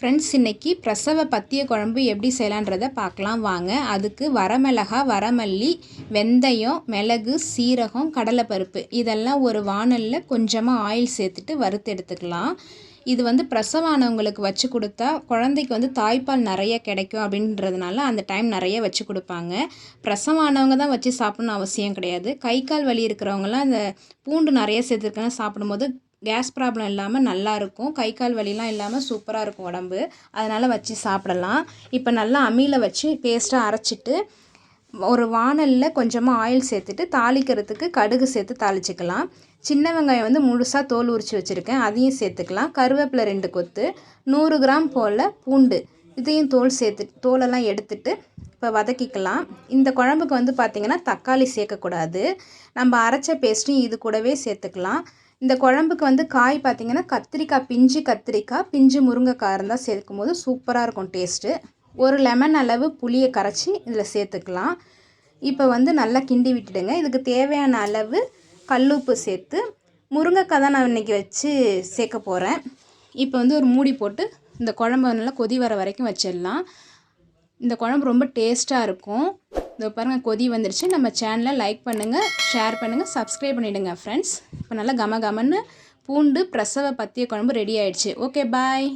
Friends, இன்றைக்கி பிரசவ பத்திய குழம்பு எப்படி செய்யலான்றதை பார்க்கலாம் வாங்க. அதுக்கு வரமிளகா, வரமல்லி, வெந்தயம், மிளகு, சீரகம், கடலைப்பருப்பு இதெல்லாம் ஒரு வாணலில் கொஞ்சமாக ஆயில் சேர்த்துட்டு வறுத்து எடுத்துக்கலாம். இது பிரசவம் ஆனவங்களுக்கு வச்சு கொடுத்தா குழந்தைக்கு தாய்ப்பால் நிறைய கிடைக்கும் அப்படின்றதுனால அந்த டைம் நிறைய வச்சு கொடுப்பாங்க. பிரசவம் ஆனவங்க தான் வச்சு சாப்பிட்ணுன்னு அவசியம் கிடையாது. கை கால் வலி இருக்கிறவங்களாம் அந்த பூண்டு நிறைய சேர்த்துருக்கேன்னு சாப்பிடும்போது கேஸ் ப்ராப்ளம் இல்லாமல் நல்லாயிருக்கும். கை கால் வலிலாம் இல்லாமல் சூப்பராக இருக்கும் உடம்பு. அதனால் வச்சு சாப்பிடலாம். இப்போ நல்லா அம்மியில் வச்சு பேஸ்ட்டாக அரைச்சிட்டு ஒரு வாணலில் கொஞ்சமாக ஆயில் சேர்த்துட்டு தாளிக்கிறதுக்கு கடுகு சேர்த்து தாளிச்சிக்கலாம். சின்ன வெங்காயம் முழுசாக தோல் உரித்து வச்சுருக்கேன், அதையும் சேர்த்துக்கலாம். கருவேப்பிலை 2 கொத்து, 100 கிராம் போல் பூண்டு இதையும் தோலெல்லாம் எடுத்துட்டு இப்போ வதக்கிக்கலாம். இந்த குழம்புக்கு பார்த்திங்கன்னா தக்காளி சேர்க்கக்கூடாது. நம்ம அரைச்ச பேஸ்ட்டையும் இது கூடவே சேர்த்துக்கலாம். இந்த குழம்புக்கு காய் பார்த்திங்கன்னா கத்திரிக்காய், பிஞ்சு முருங்கைக்காய் இருந்தால் சேர்க்கும் போது சூப்பராக இருக்கும் டேஸ்ட்டு. ஒரு லெமன் அளவு புளியை கரைச்சி இதில் சேர்த்துக்கலாம். இப்போ நல்லா கிண்டி விட்டுடுங்க. இதுக்கு தேவையான அளவு கல்லுப்பு சேர்த்து முருங்கைக்காய் தான் நான் இன்றைக்கி வச்சு சேர்க்க போகிறேன். இப்போ ஒரு மூடி போட்டு இந்த குழம்பு நல்லா கொதி வர வரைக்கும் வச்சிடலாம். இந்த குழம்பு ரொம்ப டேஸ்ட்டாக இருக்கும். இதோ பாருங்கள், கொதி வந்துடுச்சு. நம்ம சேனலை லைக் பண்ணுங்கள், ஷேர் பண்ணுங்கள், சப்ஸ்கிரைப் பண்ணிவிடுங்க ஃப்ரெண்ட்ஸ். இப்போ நல்லா கமன்னு பூண்டு பிரசவ பத்திய குழம்பு ரெடி ஆயிடுச்சு. ஓகே, பாய்.